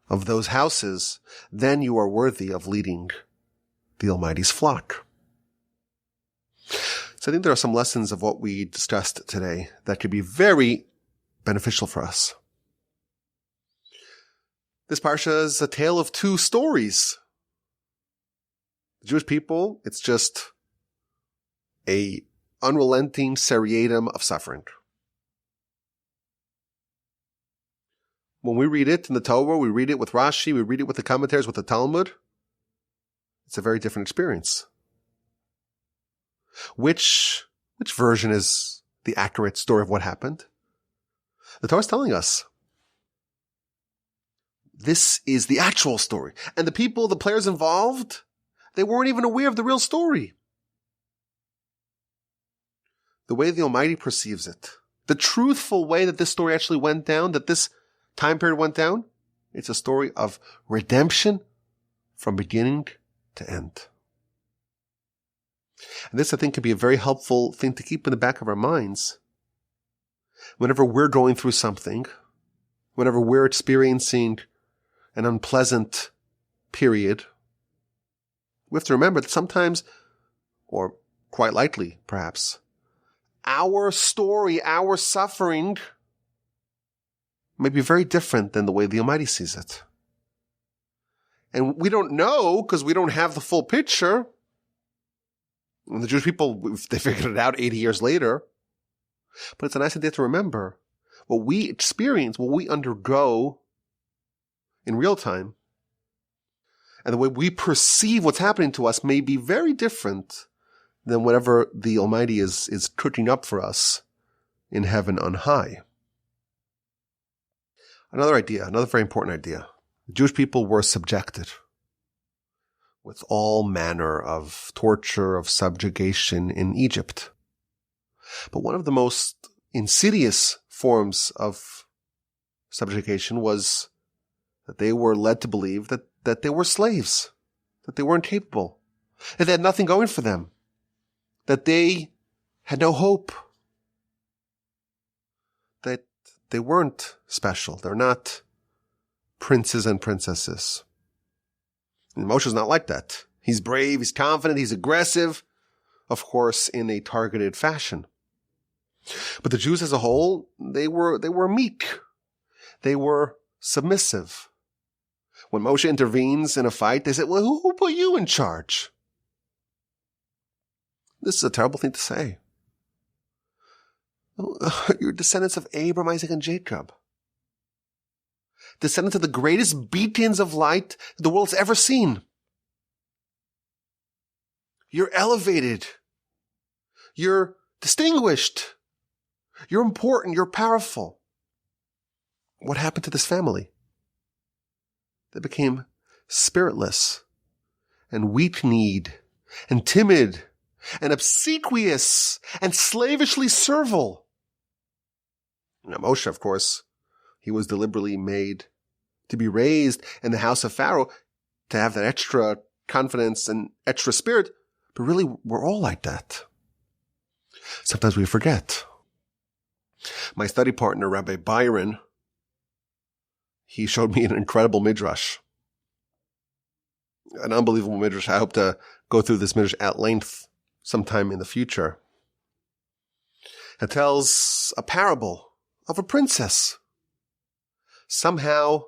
of those houses. Then you are worthy of leading the Almighty's flock. So I think there are some lessons of what we discussed today that could be very beneficial for us. This Parsha is a tale of two stories. The Jewish people, it's just a unrelenting seriatim of suffering. When we read it in the Torah, we read it with Rashi, we read it with the commentaries, with the Talmud, it's a very different experience. Which version is the accurate story of what happened? The Torah is telling us this is the actual story. And the people, the players involved, they weren't even aware of the real story. The way the Almighty perceives it, the truthful way that this story actually went down, that this time period went down, it's a story of redemption from beginning to end. And this, I think, could be a very helpful thing to keep in the back of our minds. Whenever we're going through something, whenever we're experiencing an unpleasant period, we have to remember that sometimes, or quite likely perhaps, our story, our suffering may be very different than the way the Almighty sees it. And we don't know because we don't have the full picture. And the Jewish people, they figured it out 80 years later. But it's a nice idea to remember what we experience, what we undergo in real time, and the way we perceive what's happening to us may be very different than whatever the Almighty is cooking up for us in heaven on high. Another idea, another very important idea. The Jewish people were subjected. with all manner of torture, of subjugation in Egypt. But one of the most insidious forms of subjugation was that they were led to believe that they were slaves, that they weren't capable, that they had nothing going for them, that they had no hope, that they weren't special. They're not princes and princesses. And Moshe's not like that. He's brave, he's confident, he's aggressive, of course, in a targeted fashion. But the Jews as a whole, they were meek. They were submissive. When Moshe intervenes in a fight, they say, well, who put you in charge? This is a terrible thing to say. You're descendants of Abraham, Isaac, and Jacob. Descendants of the greatest beacons of light the world's ever seen. You're elevated. You're distinguished. You're important. You're powerful. What happened to this family? They became spiritless and weak-kneed and timid and obsequious and slavishly servile. Now, Moshe, of course, he was deliberately made to be raised in the house of Pharaoh to have that extra confidence and extra spirit. But really, we're all like that. Sometimes we forget. My study partner, Rabbi Byron, he showed me an incredible midrash. An unbelievable midrash. I hope to go through this midrash at length sometime in the future. It tells a parable of a princess. Somehow,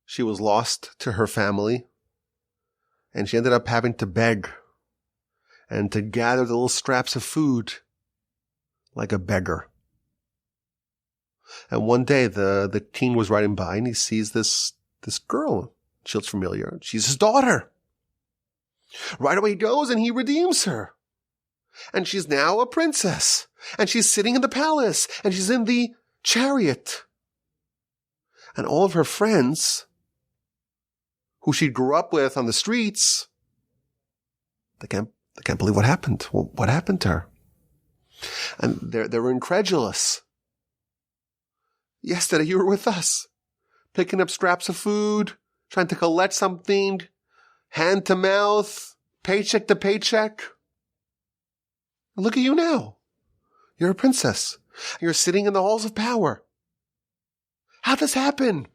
she was lost to her family, and she ended up having to beg and to gather the little scraps of food like a beggar. And one day, the king was riding by, and he sees this girl. She looks familiar. She's his daughter. Right away he goes, and he redeems her. And she's now a princess. And she's sitting in the palace, and she's in the chariot. And all of her friends, who she grew up with on the streets, they can't believe what happened. Well, what happened to her? And they're incredulous. Yesterday you were with us, picking up scraps of food, trying to collect something, hand to mouth, paycheck to paycheck. And look at you now. You're a princess. You're sitting in the halls of power. How'd this happen?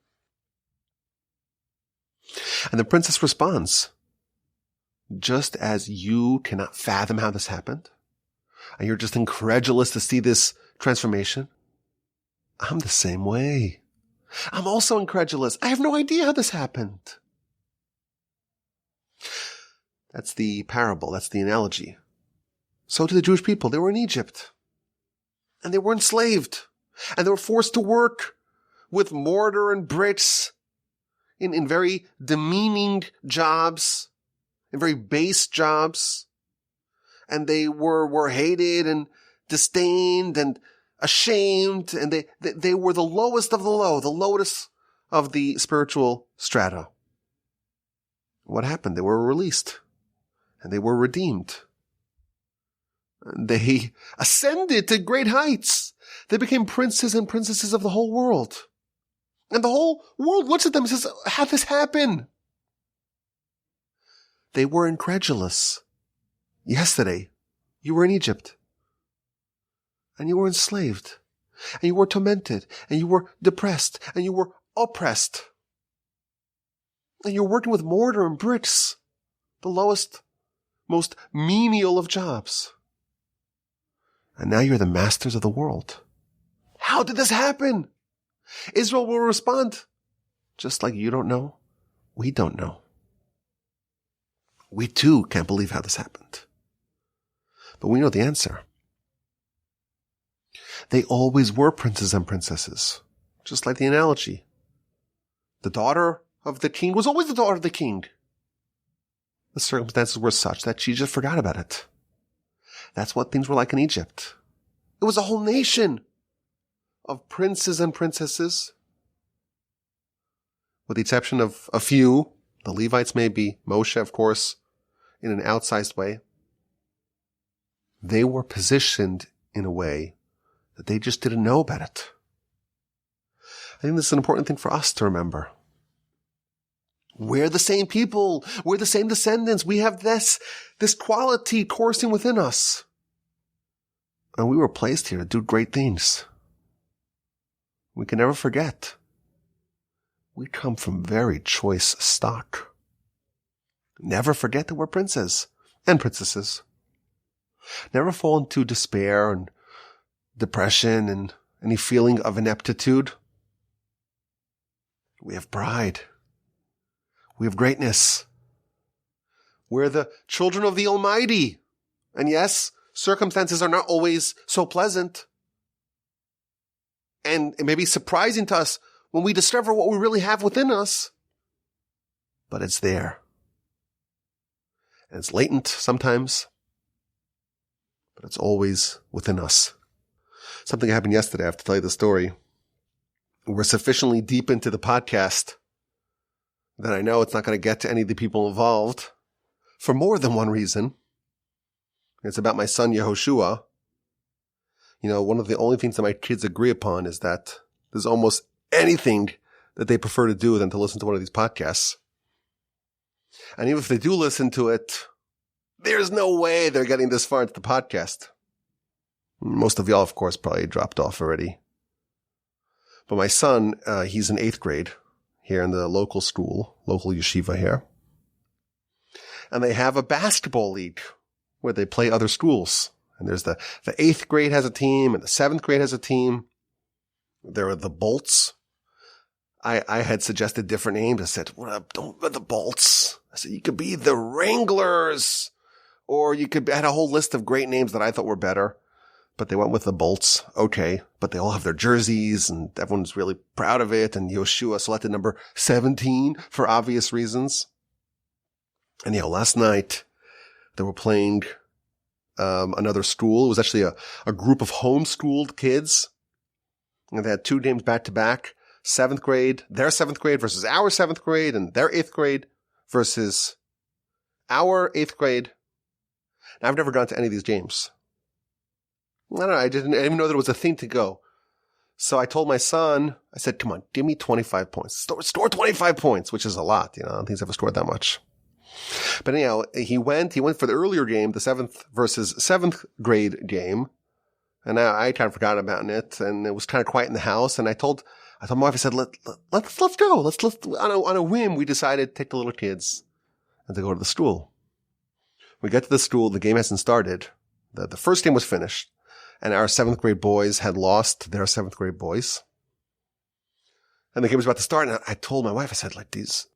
And the princess responds, just as you cannot fathom how this happened, and you're just incredulous to see this transformation, I'm the same way. I'm also incredulous. I have no idea how this happened. That's the parable. That's the analogy. So to the Jewish people, they were in Egypt, and they were enslaved, and they were forced to work with mortar and bricks in very demeaning jobs, in very base jobs. And they were hated and disdained and ashamed, and they were the lowest of the low, the lowest of the spiritual strata. What happened? They were released, and they were redeemed. They ascended to great heights. They became princes and princesses of the whole world. And the whole world looks at them and says, how'd this happen? They were incredulous. Yesterday, you were in Egypt, and you were enslaved, and you were tormented, and you were depressed, and you were oppressed. And you're working with mortar and bricks, the lowest, most menial of jobs. And now you're the masters of the world. How did this happen? Israel will respond, just like you don't know, we don't know. We too can't believe how this happened. But we know the answer. They always were princes and princesses, just like the analogy. The daughter of the king was always the daughter of the king. The circumstances were such that she just forgot about it. That's what things were like in Egypt. It was a whole nation of princes and princesses, with the exception of a few The Levites maybe, Moshe, of course, in an outsized way. They were positioned in a way that they just didn't know about it. I think this is an important thing for us to remember. We're the same people. We're the same descendants. We have this quality coursing within us. And we were placed here to do great things. We can never forget. We come from very choice stock. Never forget that we're princes and princesses. Never fall into despair and depression and any feeling of ineptitude. We have pride. We have greatness. We're the children of the Almighty. And yes, circumstances are not always so pleasant. And it may be surprising to us when we discover what we really have within us. But it's there. And it's latent sometimes. But it's always within us. Something happened yesterday. I have to tell you the story. We're sufficiently deep into the podcast that I know it's not going to get to any of the people involved for more than one reason. It's about my son Yehoshua. You know, one of the only things that my kids agree upon is that there's almost anything that they prefer to do than to listen to one of these podcasts. And even if they do listen to it, there's no way they're getting this far into the podcast. Most of y'all, of course, probably dropped off already. But my son, he's in 8th grade here in the local school, local yeshiva here. And they have a basketball league where they play other schools. And there's the 8th grade has a team and the 7th grade has a team. There are the Bolts. I had suggested different names. I said, well, don't be the Bolts. I said, you could be the Wranglers. Or you could add a whole list of great names that I thought were better. But they went with the Bolts. Okay. But they all have their jerseys and everyone's really proud of it. And Yoshua selected number 17 for obvious reasons. And last night they were playing another school. It was actually a group of homeschooled kids. And they had 2 games back to back. 7th grade, their 7th grade versus our 7th grade, and their 8th grade versus our 8th grade. Now, I've never gone to any of these games. I don't know. I didn't even know that it was a thing to go. So I told my son, I said, come on, give me 25 points. Score 25 points, which is a lot. I don't think he's ever scored that much. But anyhow, he went for the earlier game, the 7th versus 7th grade game. And I kind of forgot about it. And it was kind of quiet in the house. And I told my wife, I said, let's go. Let's on a whim, we decided to take the little kids and to go to the school. We get to the school. The game hasn't started. The first game was finished. And our 7th grade boys had lost their 7th grade boys. And the game was about to start. And I told my wife, I said, these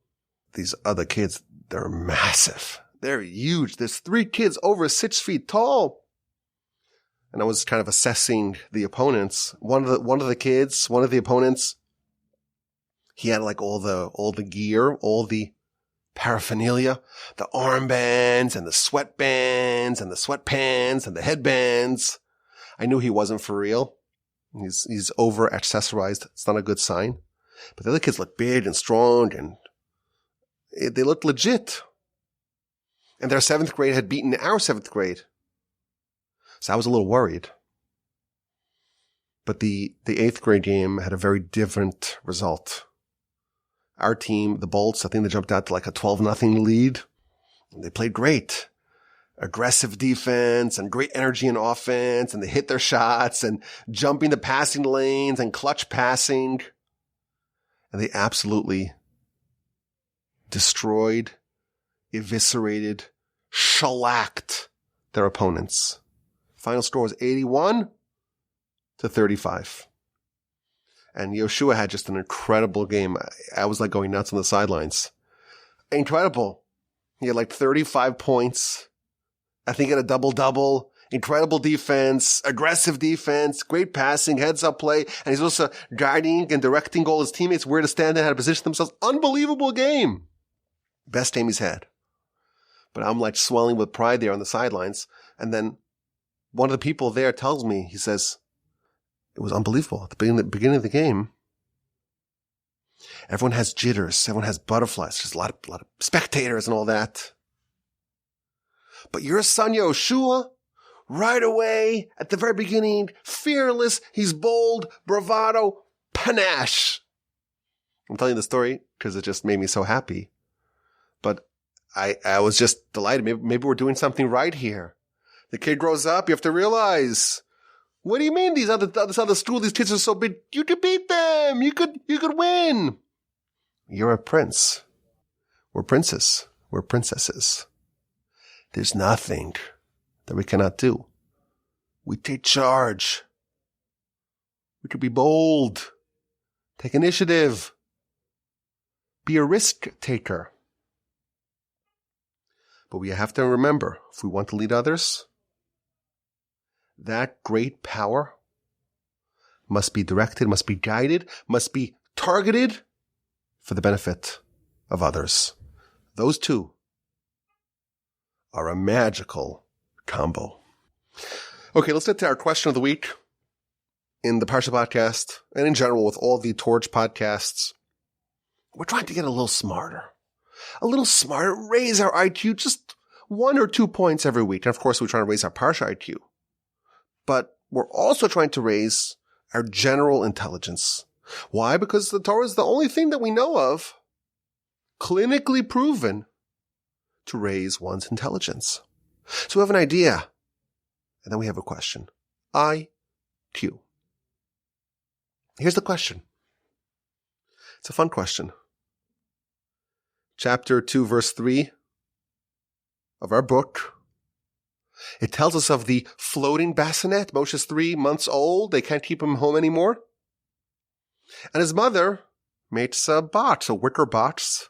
other kids, they're massive. They're huge. There's 3 kids over 6 feet tall. And I was kind of assessing the opponents. One of the opponents, he had all the gear, all the paraphernalia, the armbands and the sweatbands and the sweatpants and the headbands. I knew he wasn't for real. He's over accessorized. It's not a good sign. But the other kids look big and strong and they looked legit. And their 7th grade had beaten our 7th grade. So I was a little worried. But the 8th grade game had a very different result. Our team, the Bolts, I think they jumped out to a 12-0 lead. And they played great. Aggressive defense and great energy in offense, and they hit their shots and jumping the passing lanes and clutch passing. And they absolutely destroyed, eviscerated, shellacked their opponents. Final score was 81-35. And Yoshua had just an incredible game. I was going nuts on the sidelines. Incredible. He had 35 points. I think he had a double-double. Incredible defense, aggressive defense, great passing, heads-up play. And he's also guiding and directing all his teammates where to stand and how to position themselves. Unbelievable game. Best game he's had. But I'm swelling with pride there on the sidelines. And then one of the people there tells me, he says, it was unbelievable. At the beginning of the game, Everyone has jitters. Everyone has butterflies. There's a lot of spectators and all that. But your son Yoshua, right away, at the very beginning, fearless, he's bold, bravado, panache. I'm telling you the story because it just made me so happy. But I was just delighted. Maybe we're doing something right here. The kid grows up, you have to realize, what do you mean this other school, these kids are so big? You could beat them. You could win. You're a prince. We're princes. We're princesses. There's nothing that we cannot do. We take charge. We could be bold. Take initiative. Be a risk taker. But we have to remember, if we want to lead others, that great power must be directed, must be guided, must be targeted for the benefit of others. Those two are a magical combo. Okay, let's get to our question of the week in the Parsha podcast and in general with all the Torch podcasts. We're trying to get a little smarter, raise our IQ just 1 or 2 points every week. And of course, we're trying to raise our Parsha IQ. But we're also trying to raise our general intelligence. Why? Because the Torah is the only thing that we know of clinically proven to raise one's intelligence. So we have an idea, and then we have a question. IQ. Here's the question. It's a fun question. Chapter 2, verse 3 of our book. It tells us of the floating bassinet. Moshe's 3 months old. They can't keep him home anymore. And his mother makes a box, a wicker box.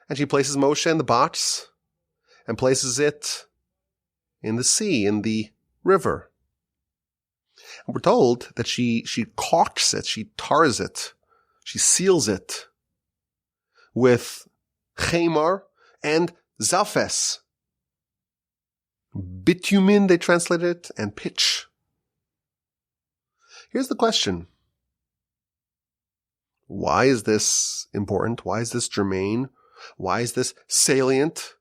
And she places Moshe in the box and places it in the sea, in the river. And we're told that she caulks it, she tars it, she seals it with chemar and zafes. Bitumen, they translate it, and pitch. Here's the question. Why is this important? Why is this germane? Why is this salient?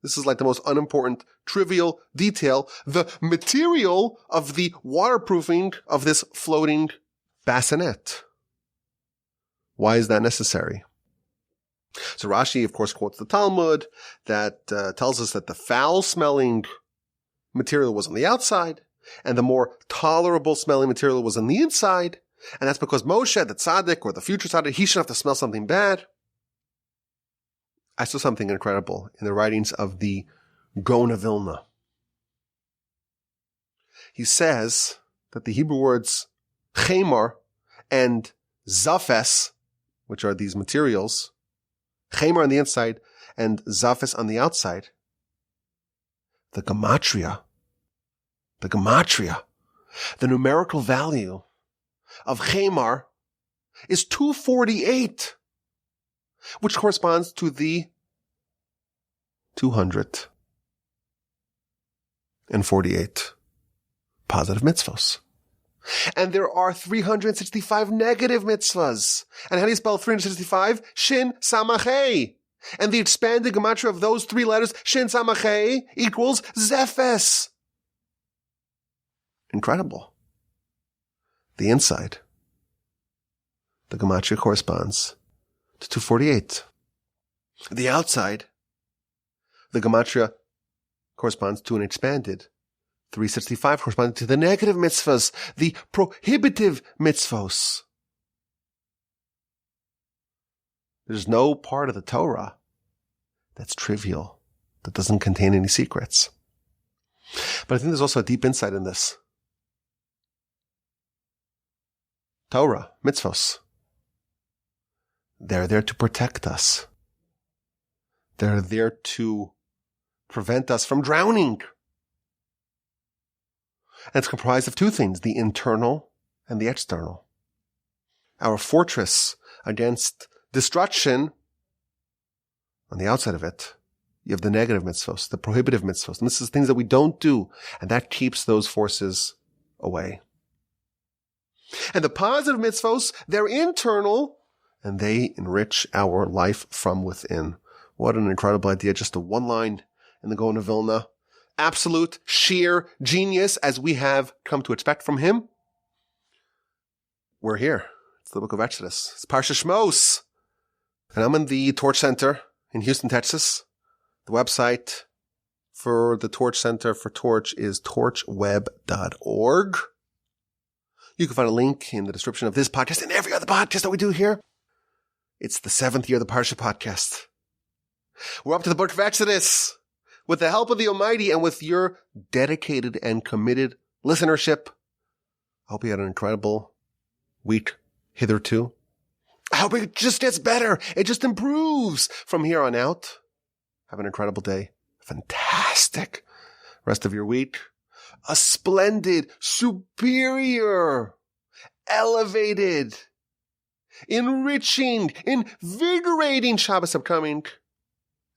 This is like the most unimportant, trivial detail. The material of the waterproofing of this floating bassinet. Why is that necessary? So Rashi, of course, quotes the Talmud that tells us that the foul-smelling material was on the outside, and the more tolerable smelling material was on the inside, and that's because Moshe, the tzaddik, or the future tzaddik, he shouldn't have to smell something bad. I saw something incredible in the writings of the Gaon of Vilna. He says that the Hebrew words chemar and zafes, which are these materials, chemar on the inside and zafes on the outside, the gematria, the numerical value of chemar is 248, which corresponds to the 248 positive mitzvahs. And there are 365 negative mitzvahs. And how do you spell 365? Shin Samachei. And the expanded gematria of those 3 letters, Shin Samachei, equals Zephes. Incredible. The inside, the gematria corresponds to 248. The outside, the gematria corresponds to an expanded 365, corresponding to the negative mitzvahs, the prohibitive mitzvahs. There's no part of the Torah that's trivial, that doesn't contain any secrets. But I think there's also a deep insight in this. Torah, mitzvahs, they're there to protect us. They're there to prevent us from drowning. And it's comprised of 2 things, the internal and the external. Our fortress against destruction, on the outside of it, you have the negative mitzvahs, the prohibitive mitzvahs. And this is things that we don't do, and that keeps those forces away. And the positive mitzvos, they're internal, and they enrich our life from within. What an incredible idea. Just a one line in the Gaon of Vilna. Absolute, sheer genius, as we have come to expect from him. We're here. It's the book of Exodus. It's Parsha Shemos. And I'm in the Torch Center in Houston, Texas. The website for the Torch Center for Torch is torchweb.org. You can find a link in the description of this podcast and every other podcast that we do here. It's the 7th year of the Parsha podcast. We're up to the book of Exodus. With the help of the Almighty and with your dedicated and committed listenership, I hope you had an incredible week hitherto. I hope it just gets better. It just improves from here on out. Have an incredible day. Fantastic rest of your week. A splendid, superior, elevated, enriching, invigorating Shabbos upcoming.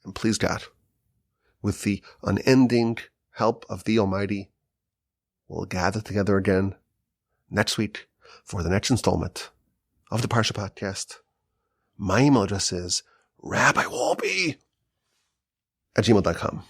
And please God, with the unending help of the Almighty, we'll gather together again next week for the next installment of the Parsha podcast. My email address is rabbywalby@gmail.com.